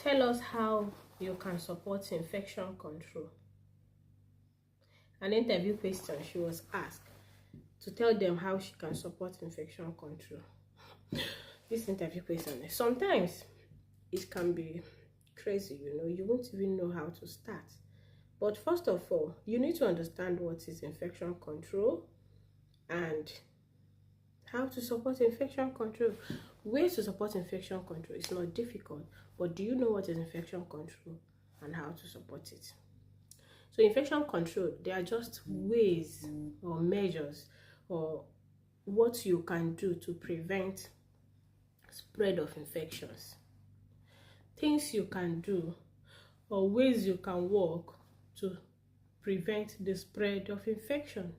Tell us how you can support infection control. An interview question, she was asked to tell them how she can support infection control. This interview question, sometimes it can be crazy, you won't even know how to start. But first of all, you need to understand what is infection control and how to support infection control. Ways to support infection control is not difficult, but do you know what is infection control and how to support it? So infection control, they are just ways or measures or what you can do to prevent spread of infections. Things you can do or ways you can work to prevent the spread of infection.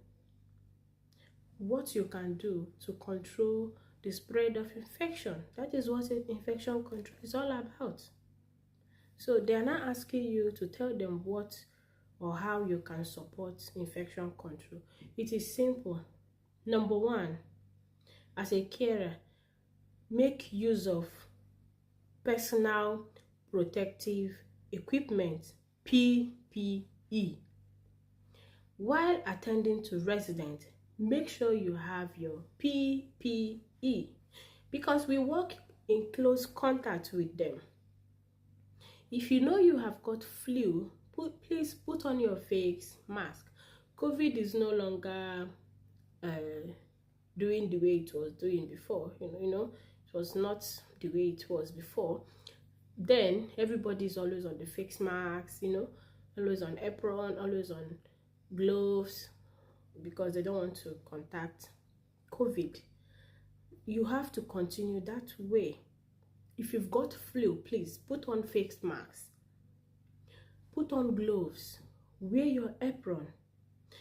What you can do to control the spread of infection. That is what infection control is all about. So they are not asking you to tell them what or how you can support infection control. It is simple. Number one, as a carer, make use of personal protective equipment, PPE. While attending to residents, make sure you have your PPE because we work in close contact with them. If you know you have got flu, please put on your face mask. COVID is no longer doing the way it was doing before. It was not the way it was before. Then everybody is always on the face mask, always on apron, always on gloves, because they don't want to contact COVID. You have to continue that way. If you've got flu, please put on face masks, put on gloves, wear your apron,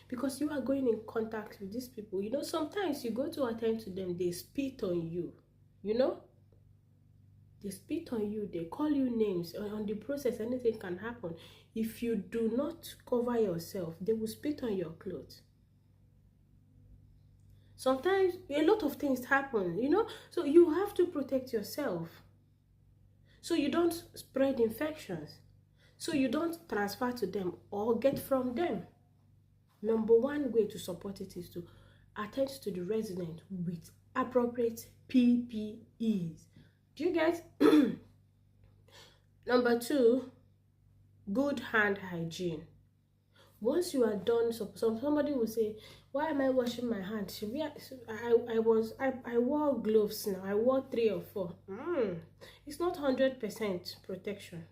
because you are going in contact with these people. Sometimes you go to attend to them, they spit on you, they spit on you, they call you names. On the process, anything can happen. If you do not cover yourself, they will spit on your clothes. Sometimes a lot of things happen, so you have to protect yourself so you don't spread infections, so you don't transfer to them or get from them. Number one way to support it is to attend to the resident with appropriate PPEs. Do you get? Number two, good hand hygiene. Once you are done, somebody will say, why am I washing my hands? I wore gloves now. I wore 3 or 4. It's not 100% protection.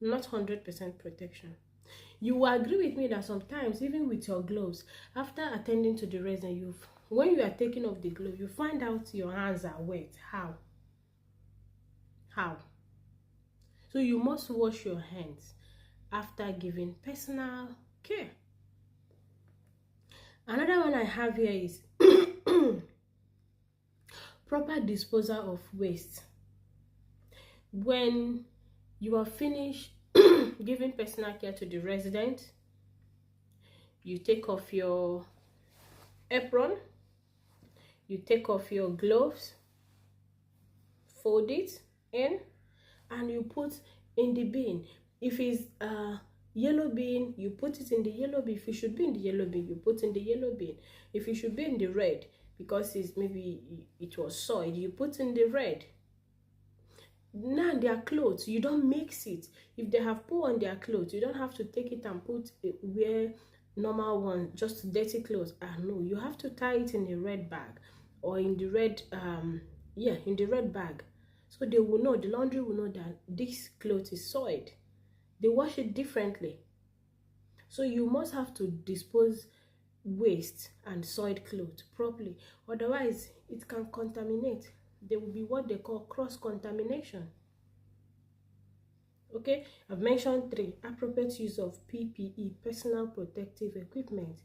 Not 100% protection. You will agree with me that sometimes, even with your gloves, after attending to the resident, when you are taking off the glove, you find out your hands are wet. How? So you must wash your hands after giving personal care. Another one I have here is proper disposal of waste. When you are finished giving personal care to the resident, you take off your apron, you take off your gloves, fold it in, and you put in the bin. If it's yellow bin, you put it in the yellow bin. If it should be in the yellow bin, you put in the yellow bin. If it should be in the red, because it was soiled, you put in the red. Now their clothes, you don't mix it. If they have poo on their clothes, you don't have to take it and put it where normal one, just dirty clothes. No, you have to tie it in a red bag or in the red in the red bag, so they will know, the laundry will know that this cloth is soiled. They wash it differently. So you must have to dispose waste and soiled clothes properly. Otherwise, it can contaminate. There will be what they call cross-contamination. Okay, I've mentioned 3. Appropriate use of PPE, personal protective equipment.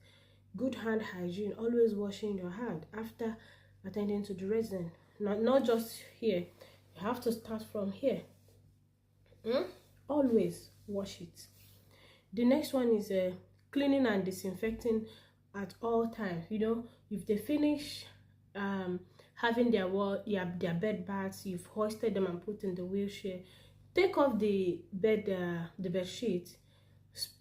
Good hand hygiene, always washing your hand after attending to the resident. Not just here. You have to start from here. Always wash it. The next one is cleaning and disinfecting at all times. If they finish having their bed baths, you've hoisted them and put in the wheelchair, take off the bed sheet.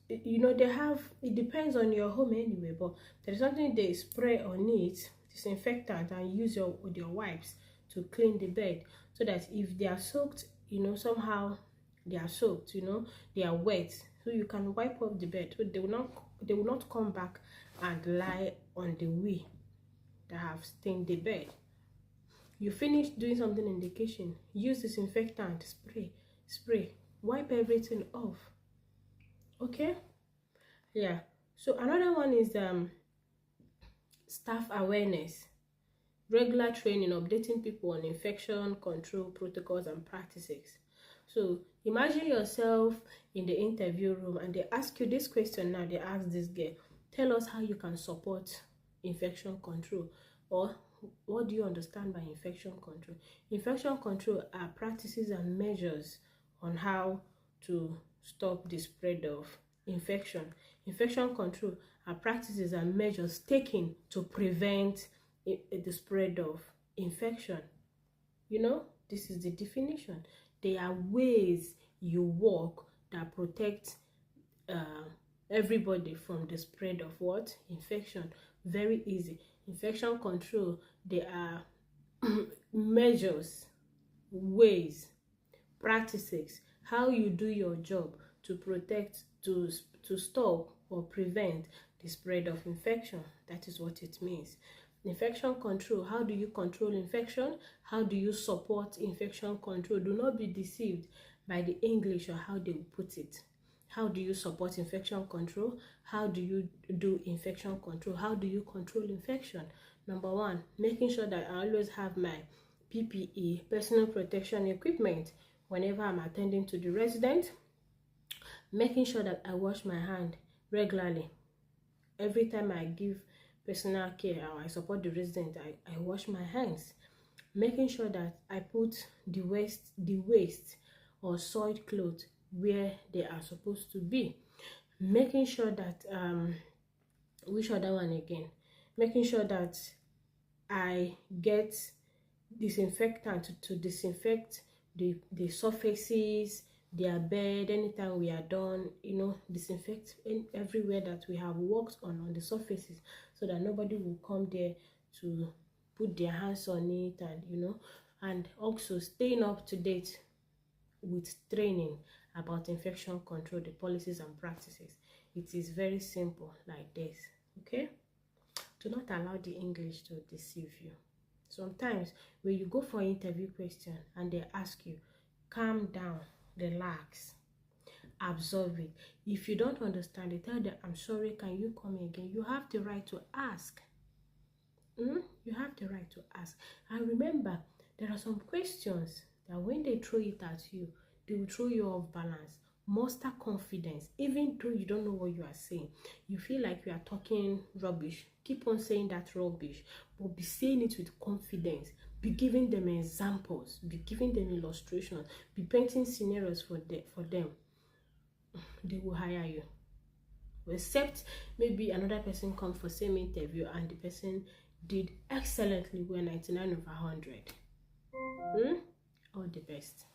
You know, they have, it depends on your home anyway, but there's something they spray on it, disinfectant, and use your wipes to clean the bed, so that if they are soaked, you know, somehow they are soaked, you know, they are wet, so you can wipe off the bed, so they will not come back and lie on the way that have stained the bed. You finish doing something in the kitchen, use disinfectant, spray, wipe everything off. Okay, yeah. So another one is staff awareness, regular training, updating people on infection control protocols and practices. So imagine yourself in the interview room and they ask you this question. Now they ask this girl, tell us how you can support infection control, or what do you understand by infection control? Infection control are practices and measures on how to stop the spread of infection. Infection control are practices and measures taken to prevent the spread of infection. You know, this is the definition. They are ways you walk that protect everybody from the spread of what? Infection. Very easy. Infection control, they are measures, ways, practices, how you do your job to protect, to stop or prevent the spread of infection. That is what it means. Infection control, how do you control infection? How do you support infection control? Do not be deceived by the English or how they put it. How do you support infection control? How do you do infection control? How do you control infection? Number one, making sure that I always have my PPE, personal protection equipment, whenever I'm attending to the resident. Making sure that I wash my hand regularly. Every time I give personal care or I support the resident, I wash my hands. Making sure that I put the waste or soiled clothes where they are supposed to be. Making sure that which other one again? Making sure that I get disinfectant to disinfect the surfaces, their bed, anytime we are done, you know, disinfect everywhere that we have worked on the surfaces, so that nobody will come there to put their hands on it, and you know, and also staying up to date with training about infection control, the policies and practices. It is very simple like this. Okay, do not allow the English to deceive you. Sometimes when you go for interview question and they ask you, calm down, relax, absorb it. If you don't understand it, tell them, I'm sorry, can you come again? You have the right to ask. You have the right to ask. And remember, there are some questions that when they throw it at you, they will throw you off balance. Muster confidence. Even though you don't know what you are saying, you feel like you are talking rubbish, keep on saying that rubbish, but be saying it with confidence. Be giving them examples, be giving them illustrations, be painting scenarios for them. They will hire you. Except maybe another person comes for same interview and the person did excellently well, 99 over 100. All the best.